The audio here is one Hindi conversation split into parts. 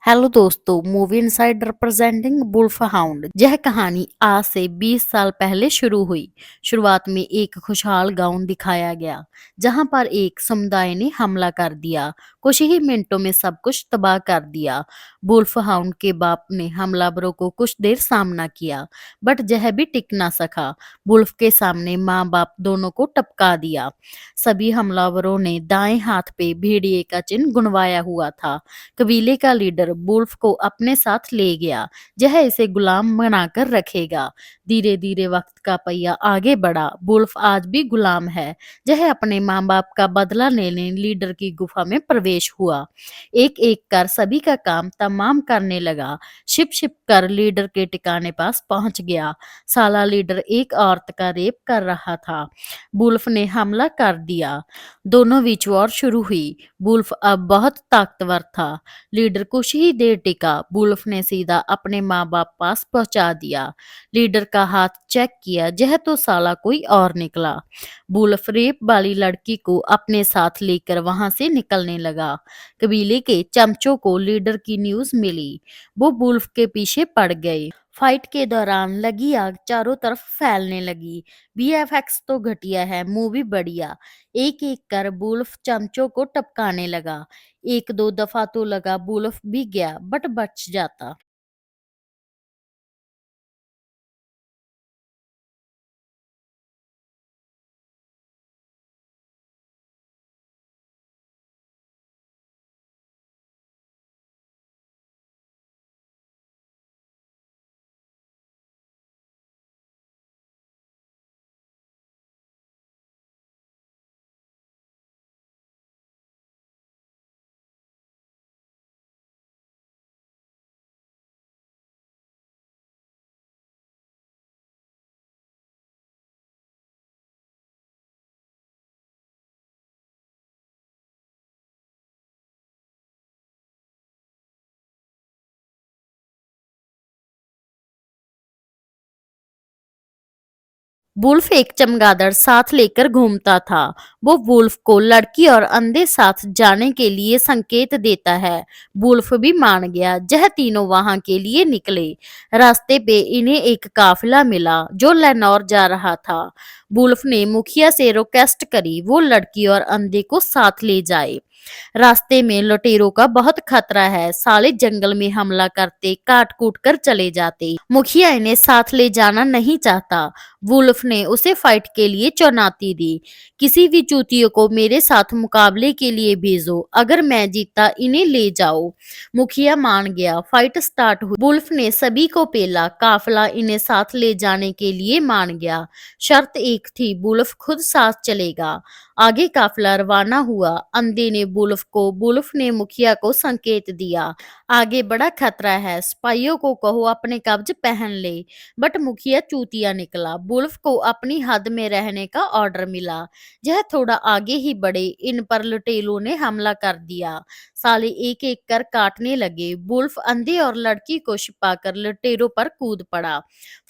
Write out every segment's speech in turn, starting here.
हेलो दोस्तों, movie inside representing wolf hound. यह कहानी आज से 20 साल पहले शुरू हुई। शुरुआत में एक खुशहाल गांव दिखाया गया जहां पर एक समुदाय ने हमला कर दिया। कुछ ही मिनटों में सब कुछ तबाह कर दिया। वुल्फ हाउंड के बाप ने हमलावरों को कुछ देर सामना किया, बट यह भी टिक ना सका। वुल्फ के सामने माँ बाप दोनों को टपका दिया। सभी हमलावरों ने दाएं हाथ पे भेड़िए का चिन्ह गुनवाया हुआ था। कबीले का लीडर वुल्फ को अपने साथ ले गया। यह इसे गुलाम बनाकर रखेगा। धीरे धीरे वक्त का पहिया आगे बढ़ा। वुल्फ आज भी गुलाम है। यह अपने माँ बाप का बदला लेने लीडर की गुफा में प्रवेश हुआ। एक एक कर सभी का काम तमाम करने लगा। छिप छिप कर लीडर के ठिकाने पास पहुंच गया। साला लीडर एक औरत का रेप कर रहा था। वुल्फ ने हमला कर दिया। दोनों बीच वॉर शुरू हुई। वुल्फ अब बहुत ताकतवर था। लीडर कुछ ही देर टिका। वुल्फ ने सीधा अपने माँ बाप पास पहुंचा दिया। लीडर का हाथ चेक किया, यह तो साला कोई और निकला। वुल्फ रेप वाली लड़की को अपने साथ लेकर वहां से निकलने लगा। कबीले के चमचों को लीडर की न्यूज मिली। वो वुल्फ के पीछे पड़ गए। फाइट के दौरान लगी आग चारों तरफ फैलने लगी। वीएफएक्स तो घटिया है, मूवी बढ़िया। एक एक कर वुल्फ चमचों को टपकाने लगा। एक दो दफा तो लगा वुल्फ भी गया, बट बच जाता। वुल्फ एक चमगादड़ साथ लेकर घूमता था। वो वुल्फ को लड़की और अंधे साथ जाने के लिए संकेत देता है। वुल्फ भी मान गया। यह तीनों वहां के लिए निकले। रास्ते पे इन्हें एक काफिला मिला जो लेनौर जा रहा था। वुल्फ ने मुखिया से रिक्वेस्ट करी वो लड़की और अंधे को साथ ले जाए। रास्ते में लुटेरों का बहुत खतरा है। साले जंगल में हमला करते, काट कूट कर चले जाते। मुखिया इन्हें साथ ले जाना नहीं चाहता। वुल्फ ने उसे फाइट के लिए चुनौती दी। किसी भी चूतियों को मेरे साथ मुकाबले के लिए भेजो। अगर मैं जीता इन्हें ले जाओ। मुखिया मान गया। फाइट स्टार्ट हुई। वुल्फ ने सभी को पेला। काफिला इन्हें साथ ले जाने के लिए मान गया। शर्त एक थी, वुल्फ खुद साथ चलेगा। आगे काफिला रवाना हुआ। अंधे ने वुल्फ को, वुल्फ ने मुखिया को संकेत दिया। आगे बड़ा खतरा है, सिपाहियों को कहो अपने कब्ज पहन ले। बट मुखिया चूतिया निकला। वुल्फ को अपनी हद में रहने का ऑर्डर मिला। यह थोड़ा आगे ही बढ़े, इन पर लुटेरों ने हमला कर दिया। साले एक एक कर काटने लगे। वुल्फ अंधे और लड़की को छिपाकर लुटेरों पर कूद पड़ा।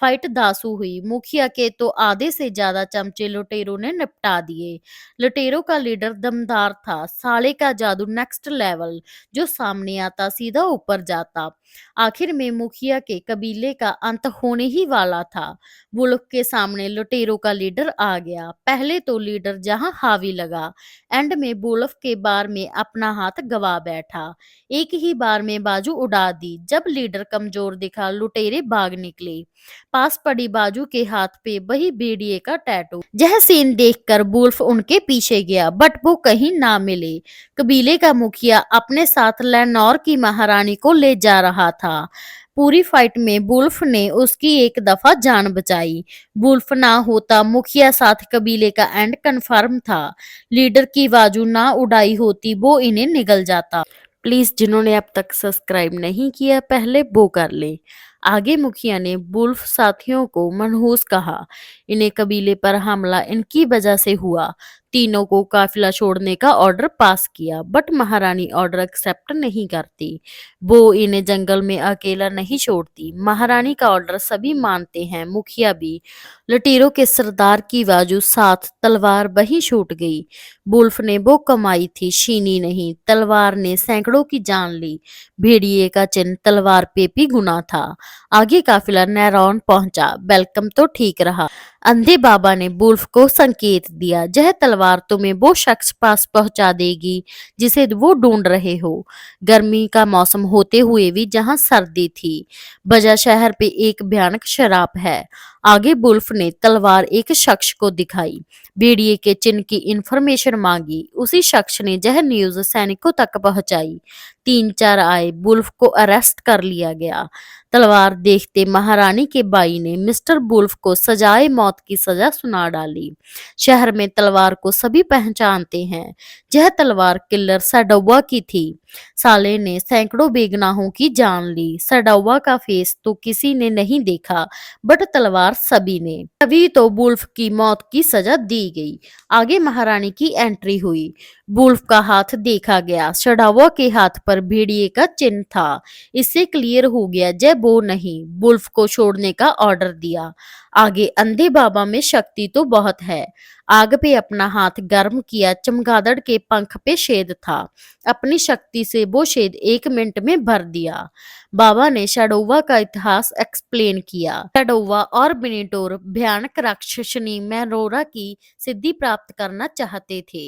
फाइट दासू हुई। मुखिया के तो आधे से ज्यादा चमचे लुटेरों ने निपटा दिए। लुटेरों का लीडर दमदार था। साले का जादू नेक्स्ट लेवल। जो सामने आता सीधा ऊपर जाता। आखिर में मुखिया के कबीले का अंत होने ही वाला था। वुल्फ के सामने लुटेरों का लीडर आ गया। पहले तो लीडर जहां हावी लगा, एंड में वुल्फ के बार में अपना हाथ गवा बैठा। एक ही बार में बाजू उड़ा दी। जब लीडर कमजोर दिखा, लुटेरे भाग निकले। पास पड़ी बाजू के हाथ पे वही भेड़िए का टैटू। यह सीन देखकर वुल्फ उनके पीछे गया, बट वो कहीं ना मिले। कबीले का मुखिया अपने साथ लेनौर की महारानी को ले जा रहा था। पूरी फाइट में वुल्फ ने उसकी एक दफा जान बचाई। वुल्फ ना होता, मुखिया साथ कबीले का एंड कन्फर्म था। लीडर की बाजू ना उड़ाई होती, वो इन्हें निगल जाता। प्लीज जिन्होंने अब तक सब्सक्राइब नहीं किया पहले वो कर ले। आगे मुखिया ने वुल्फ साथियों को मनहूस कहा। इन्हें कबीले पर हमला इनकी वजह से हुआ। तीनों को काफिला छोड़ने का ऑर्डर पास किया, बट महारानी ऑर्डर एक्सेप्ट नहीं करती। वो इन्हें जंगल में अकेला नहीं छोड़ती। महारानी का ऑर्डर सभी मानते हैं, मुखिया भी। लुटेरों के सरदार की बाजू साथ तलवार वहीं छूट गई। वुल्फ ने वो कमाई थी, छीनी नहीं। तलवार ने सैकड़ों की जान ली। भेड़िए का चिन्ह तलवार पे भी गुना था। आगे काफिला नैरौन पहुंचा। वेलकम तो ठीक रहा। अंधे बाबा ने वुल्फ को संकेत दिया, यह तलवार तुम्हें वो शख्स पास पहुंचा देगी जिसे वो ढूंढ रहे हो। गर्मी का मौसम होते हुए भी जहां सर्दी थी, बजा शहर पे एक भयानक शराब है। आगे वुल्फ ने तलवार एक शख्स को दिखाई। भेड़िए के चिन्ह की इंफॉर्मेशन मांगी। उसी शख्स ने यह न्यूज सैनिकों तक पहुंचाई। 3-4 आए। वुल्फ को अरेस्ट कर लिया गया। तलवार देखते महारानी के बाई ने मिस्टर वुल्फ को सजाए मौत की सजा सुना डाली। शहर में तलवार को सभी पहचानते हैं। यह तलवार किलर सडौवा की थी। साले ने सैकड़ों बेगुनाहों की जान ली। सडौवा का फेस तो किसी ने नहीं देखा, बट तलवार सभी ने। तभी तो वुल्फ की मौत की सजा दी गई। आगे महारानी की एंट्री हुई। वुल्फ का हाथ देखा गया। सडौवा के हाथ पर भेड़िए का चिन्ह था। इससे क्लियर हो गया जय वो नहीं। वुल्फ को छोड़ने का ऑर्डर दिया। आगे अंधे बाबा में शक्ति तो बहुत है। आग पे अपना हाथ गर्म किया। चमगादड़ के पंख पे छेद था। अपनी शक्ति से वो छेद 1 मिनट में भर दिया। बाबा ने शडौवा का इतिहास एक्सप्लेन किया। शडौवा और मिनोटोर भयानक राक्षसनी मैरोरा की सिद्धि प्राप्त करना चाहते थे।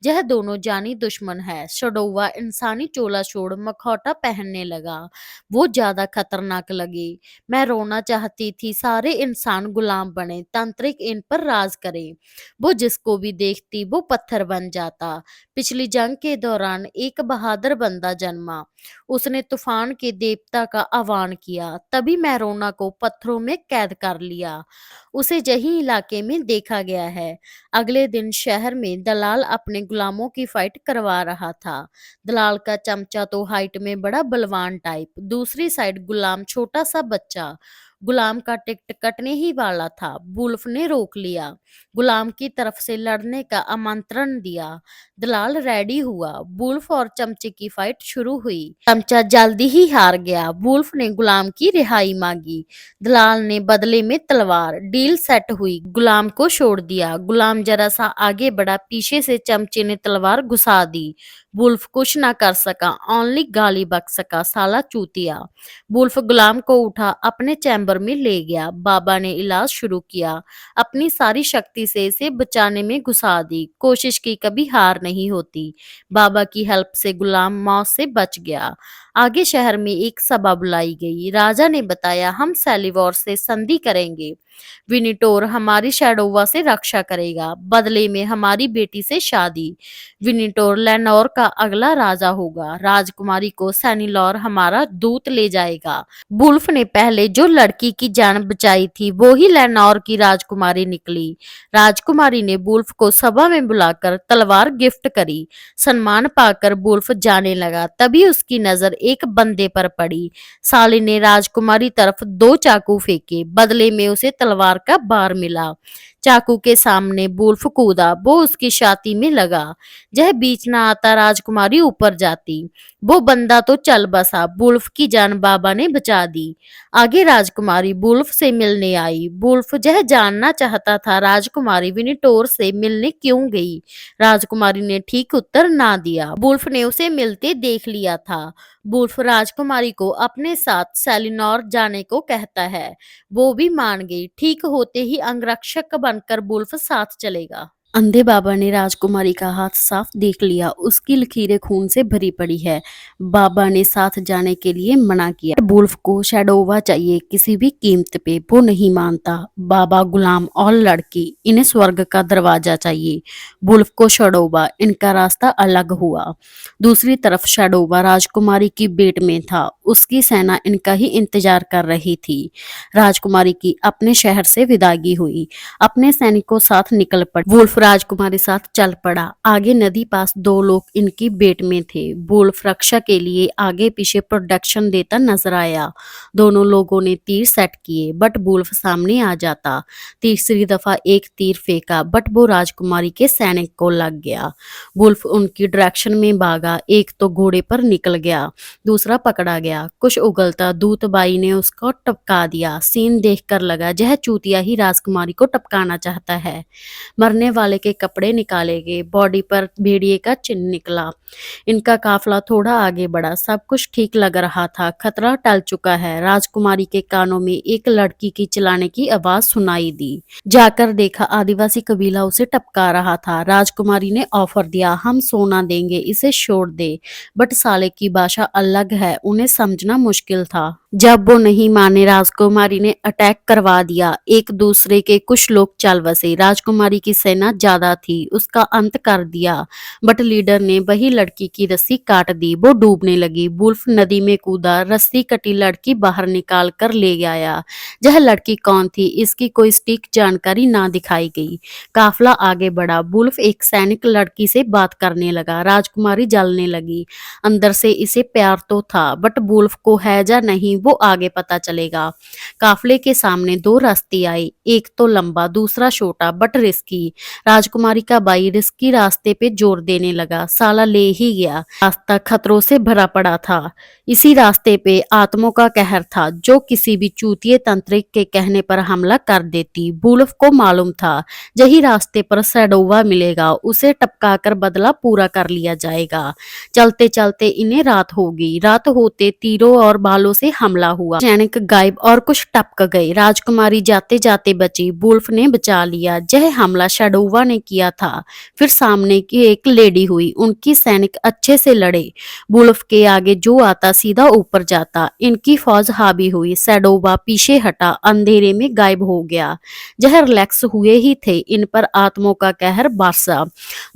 यह दोनों जानी दुश्मन है। शडौवा इंसानी चोला छोड़ मखौटा पहनने लगा। वो ज्यादा खतरनाक लगे। मैं रोना चाहती थी सारे इंसान गुलाम बने, तांत्रिक इन पर राज करे। वो जिसको भी देखती वो पत्थर बन जाता। पिछली जंग के दौरान एक बहादुर बंदा जन्मा। उसने तूफान के देवता का आह्वान किया। तभी मैरोना को पत्थरों में कैद कर लिया। उसे यही इलाके में देखा गया है। अगले दिन शहर में दलाल अपने गुलामों की फाइट करवा रहा था। दलाल का चमचा तो हाइट में बड़ा बलवान टाइप, दूसरी साइड गुलाम छोटा सा बच्चा। गुलाम का टिकट कटने ही वाला था। वुल्फ ने रोक लिया। गुलाम की तरफ से लड़ने का आमंत्रण दिया। दलाल रेडी हुआ। वुल्फ और चमचे की फाइट शुरू हुई। चमचा जल्दी ही हार गया। वुल्फ ने गुलाम की रिहाई मांगी। दलाल ने बदले में तलवार। डील सेट हुई। गुलाम को छोड़ दिया। गुलाम जरा सा आगे बढ़ा। पीछे से चमचे ने तलवार घुसा दी। वुल्फ कुछ ना कर सका, ओनली गाली बक सका, साला चूतिया। वुल्फ गुलाम को उठा अपने चैम्बर में ले गया। बाबा ने इलाज शुरू किया। अपनी सारी शक्ति से इसे बचाने में घुसा दी। कोशिश की कभी हार नहीं होती। बाबा की हेल्प से गुलाम मौत से बच गया। आगे शहर में एक सभा बुलाई गई। राजा ने बताया, हम सेलिवोर से संधि करेंगे। विनिटोर हमारी शैडोवा से रक्षा करेगा, बदले में हमारी बेटी से शादी। विनिटोर लेनोर का अगला राजा होगा। राजकुमारी को सैनिलोर हमारा दूत ले जाएगा। वुल्फ ने पहले जो लड़की की जान बचाई थी वो ही लेनोर की राजकुमारी निकली। राजकुमारी ने वुल्फ को सभा में बुलाकर तलवार गिफ्ट करी। सम्मान पाकर वुल्फ जाने लगा। तभी उसकी नजर एक बंदे पर पड़ी। साले ने राजकुमारी तरफ 2 चाकू फेंके। बदले में उसे तलवार का बार मिला। चाकू के सामने वुल्फ कूदा। वो उसकी छाती में लगा। यह बीच न आता, राजकुमारी ऊपर जाती। वो बंदा तो चल बसा। वुल्फ की जान बाबा ने बचा दी। आगे राजकुमारी वुल्फ से मिलने आई। वुल्फ यह जानना चाहता था राजकुमारी विनिटोर से मिलने क्यों गई। राजकुमारी ने ठीक उत्तर ना दिया। वुल्फ ने उसे मिलते देख लिया था। वुल्फ राजकुमारी को अपने साथ सेलिनोर जाने को कहता है। वो भी मान गई। ठीक होते ही अंगरक्षक बनकर वुल्फ साथ चलेगा। अंधे बाबा ने राजकुमारी का हाथ साफ देख लिया। उसकी लकीरें खून से भरी पड़ी है। बाबा ने साथ जाने के लिए मना किया। वुल्फ को शैडोवा चाहिए किसी भी कीमत पे। वो नहीं मानता। बाबा, गुलाम और लड़की, इन्हें स्वर्ग का दरवाजा चाहिए। वुल्फ को शैडोवा, इनका रास्ता अलग हुआ। दूसरी तरफ शैडोवा राजकुमारी की बेट में था। उसकी सेना इनका ही इंतजार कर रही थी। राजकुमारी की अपने शहर से विदाई हुई। अपने सैनिकों साथ निकल पड़ी। वुल्फ राजकुमारी साथ चल पड़ा। आगे नदी पास दो लोग इनकी बेट में थे। वुल्फ रक्षा के लिए आगे पीछे प्रोटेक्शन देता नजर आया। दोनों लोगों ने तीर सेट किए बट वुल्फ सामने आ जाता। तीसरी दफा एक तीर फेंका बट वो राजकुमारी के सैनिक को लग गया। वुल्फ उनकी डायरेक्शन में भागा। एक तो घोड़े पर निकल गया, दूसरा पकड़ा गया। कुछ उगलता दूत बाई ने उसको टपका दिया। सीन देखकर लगा यह चूतिया ही राजकुमारी को टपकाना चाहता है। मरने वाले के कपड़े निकाले गए, बॉडी पर भेड़िए का चिन्ह निकला। इनका काफला थोड़ा आगे बढ़ा। सब कुछ ठीक लग रहा था। खतरा टल चुका है। राजकुमारी के कानों में एक लड़की की चिल्लाने की आवाज सुनाई दी। जाकर देखा आदिवासी कबीला उसे टपका रहा था। राजकुमारी ने ऑफर दिया, हम सोना देंगे, इसे छोड़ दे। बट साले की भाषा अलग है, उन्हें समझना मुश्किल था। जब वो नहीं माने राजकुमारी ने अटैक करवा दिया। एक दूसरे के कुछ लोग चल बसे। राजकुमारी की सेना ज्यादा थी, उसका अंत कर दिया। बट लीडर ने वही लड़की की रस्सी काट दी। वो डूबने लगी। वुल्फ नदी में कूदा, रस्सी कटी लड़की बाहर निकाल कर ले आया। यह लड़की कौन थी इसकी कोई सटीक जानकारी ना दिखाई गई। काफला आगे बढ़ा। वुल्फ एक सैनिक लड़की से बात करने लगा। राजकुमारी जलने लगी। अंदर से इसे प्यार तो था बट वुल्फ को है या नहीं वो आगे पता चलेगा। काफले के सामने दो रास्ते आए, एक तो लंबा, दूसरा छोटा बट रिस्की। राजकुमारी का भाई रिस्की रास्ते पे जोर देने लगा। साला ले ही गया। रास्ता खतरों से भरा पड़ा था। इसी रास्ते पे आत्मों का कहर था जो किसी भी चूतिए तंत्रिक के कहने पर हमला कर देती। वुल्फ को मालूम था यही रास्ते पर सैडोवा मिलेगा, उसे टपकाकर बदला पूरा कर लिया जाएगा। चलते चलते इन्हें रात हो गई। रात होते तीरों और भालों से हमला हुआ। सैनिक गायब और कुछ टपक गए। राजकुमारी जाते जाते बची। वुल्फ ने बचा लिया। यह हमला शैडोवा ने किया था। फिर सामने की एक लेडी हुई, उनकी सैनिक अच्छे से लड़े। वुल्फ के आगे जो आता सीधा ऊपर जाता। इनकी फौज हावी हुई। सैडोवा पीछे हटा, अंधेरे में गायब हो गया। यह रिलैक्स हुए ही थे, इन पर आत्मों का कहर बरसा।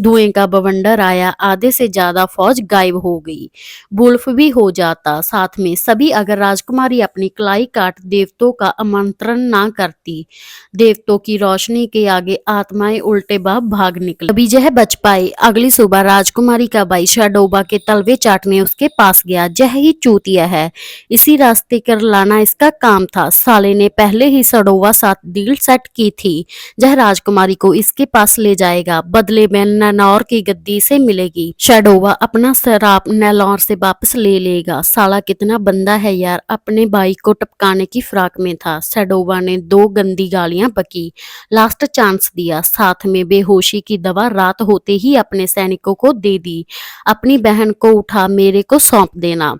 धुएं का बवंडर आया। आधे से ज्यादा फौज गायब हो गई। वुल्फ भी हो जाता साथ में सभी अगर राजकुमारी अपनी कलाई काट देवतों का आमंत्रण ना करती। देवतों की रोशनी के आगे आत्माएं उल्टे भाग निकली। अभी यह बच पाए। अगली सुबह राजकुमारी का भाई शैडोबा के तलवे चाटने उसके पास गया। यह ही चूतिया है, इसी रास्ते कर लाना इसका काम था। साले ने पहले ही शैडोबा साथ डील सेट की थी। यह राजकुमारी को इसके पास ले जाएगा, बदले में नैनौर की गद्दी से मिलेगी। शैडोबा अपना शराब नैनौर से वापस ले लेगा। साला कितना बंदा है यार, अपने भाई को टपकाने की फिराक में था। शैडोबा ने दो गंदी गालियां बकी, लास्ट चांस दिया, साथ में बेहोशी की दवा रात होते ही अपने सैनिकों को दे दी। अपनी बहन को उठा मेरे को सौंप देना।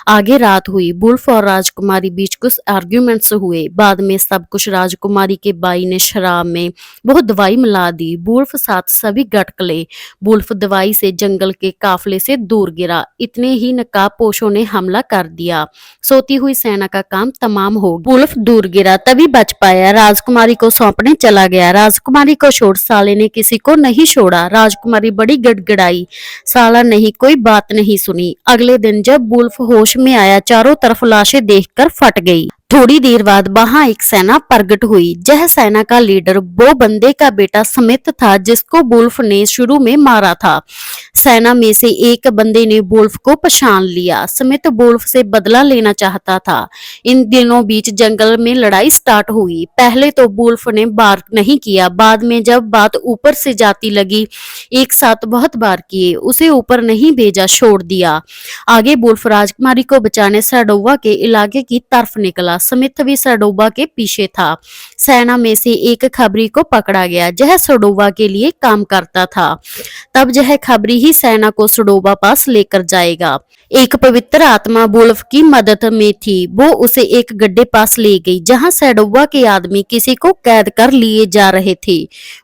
आगे रात हुई। वुल्फ और राजकुमारी बीच कुछ आर्ग्यूमेंट्स हुए। बाद में सब कुछ राजकुमारी के भाई ने शराब में बहुत दवाई मिला दी। वुल्फ साथ सभी गटकले। वुल्फ दवाई से जंगल के काफले से दूर गिरा। इतने ही नकाबपोशों ने हमला कर दिया। सोती हुई सेना का काम तमाम हो गया। वुल्फ दूर गिरा तभी बच पाया। राजकुमारी को सौंपने चला गया। राजकुमारी को छोड़ साले ने किसी को नहीं छोड़ा। राजकुमारी बड़ी गड़गड़ाई। साला नहीं, कोई बात नहीं सुनी। अगले दिन जब वुल्फ होश में आया, चारों तरफ लाशें देखकर फट गई। थोड़ी देर बाद वहां एक सेना प्रकट हुई। यह सेना का लीडर वो बंदे का बेटा स्मिथ था जिसको वुल्फ ने शुरू में मारा था। सेना में से एक बंदे ने वुल्फ को पहचान लिया। स्मिथ वुल्फ से बदला लेना चाहता था। इन दिनों बीच जंगल में लड़ाई स्टार्ट हुई। पहले तो वुल्फ ने बार नहीं किया, बाद में जब बात ऊपर से जाती लगी एक साथ बहुत बार किए। उसे ऊपर नहीं भेजा, छोड़ दिया। आगे वुल्फ राजकुमारी को बचाने सैडोवा के इलाके की तरफ निकला। स्मिथ भी सैडोवा के पीछे था। सेना में से एक खबरी को पकड़ा गया। यह सैडोवा के लिए काम करता था। तब यह खबरी ही सेना को सैडोवा पास लेकर जाएगा। एक पवित्र आत्मा वुल्फ की मदद में थी। वो उसे एक गड्ढे पास ले गई जहां सैडोवा के आदमी किसी को कैद कर लिए जा रहे थे।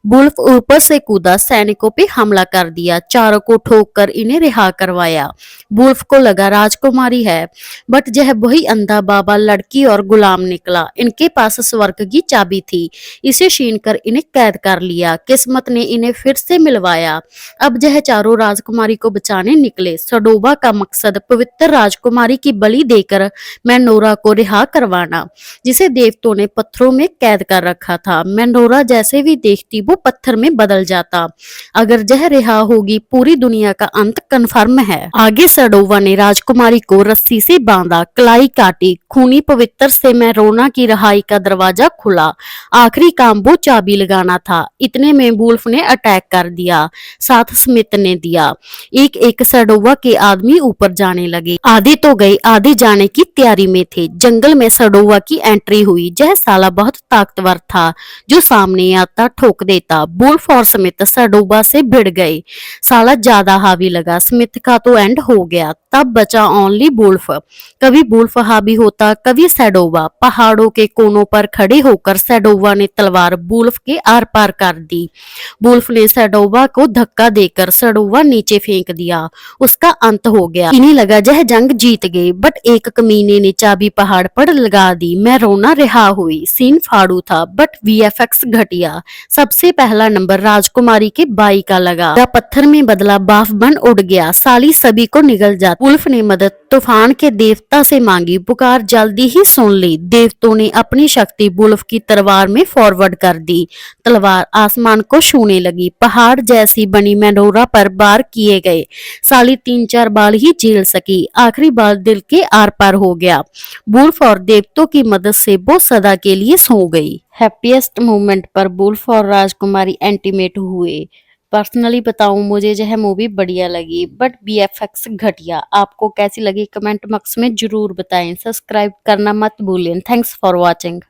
वुल्फ ऊपर से कूदा, सैनिकों पे हमला कर दिया। चारों को ठोक कर इन्हें रिहा करवाया। वुल्फ को लगा राजकुमारी है, बट यह वही अंधा बाबा लड़की और और गुलाम निकला। इनके पास स्वर्ग की चाबी थी, इसे छीनकर इन्हें कैद कर लिया। किस्मत ने इन्हें फिर से मिलवाया। अब यह चारों राजकुमारी को बचाने निकले। सडोबा का मकसद पवित्र राजकुमारी की बलि देकर मेनोरा को रिहा करवाना, जिसे देवताओं ने पत्थरों में कैद कर रखा था। मेनोरा जैसे भी देखती वो पत्थर में बदल जाता। अगर यह रिहा होगी, पूरी दुनिया का अंत कन्फर्म है। आगे सडोवा ने राजकुमारी को रस्सी से बांधा, कलाई काटी, खूनी पवित्र से मेनोरा की रिहाई का दरवाजा खुला। आखिरी काम वो चाबी लगाना था। इतने में वुल्फ ने अटैक कर दिया, साथ स्मिथ ने दिया। एक एक सडोवा के आदमी ऊपर जाने लगे। आधे तो गए, आधे जाने की तैयारी में थे। जंगल में सडोवा की एंट्री हुई। यह साला बहुत ताकतवर था, जो सामने आता ठोक देता। वुल्फ और स्मिथ सडोवा से भिड़ गए। साला ज्यादा हावी लगा, स्मिथ का तो एंड हो गया। तब बचा ओनली वुल्फ। कभी वुल्फ हावी होता, कभी सडोवा। पहाड़ों के कोनों पर खड़े होकर सडोवा ने तलवार वुल्फ के आर पार कर दी। वुल्फ ने सडोवा को धक्का देकर सडोवा नीचे फेंक दिया। उसका अंत हो गया। इन्हें लगा यह जंग जीत गए, बट एक कमीने ने चाबी पहाड़ पर लगा दी। मेनोरा रिहा हुई। सीन फाड़ू था, बट वीएफएक्स घटिया। सबसे पहला नंबर राजकुमारी के बाई का लगा। पत्थर में बदला बाफ बन उड़ गया। साली सभी को निगल जाती। वुल्फ ने मदद तूफान के देवता से मांगी। पुकार जल्दी ही सुन ली। देवताओं ने अपनी शक्ति वुल्फ की तलवार में फॉरवर्ड कर दी। तलवार आसमान को छूने लगी। पहाड़ जैसी बनी मेनोरा पर बार किए गए। साली 3-4 बाल ही झेल सकी। आखिरी बाल दिल के आर पार हो गया। वुल्फ और देवताओं की मदद से वो सदा के लिए सो गई। हैप्पीएस्ट मोमेंट पर वुल्फ और राजकुमारी इंटीमेट हुए। पर्सनली बताऊं, मुझे जो है मूवी बढ़िया लगी, बट बीएफएक्स घटिया। आपको कैसी लगी कमेंट बॉक्स में जरूर बताएं। सब्सक्राइब करना मत भूलें। Thanks for watching.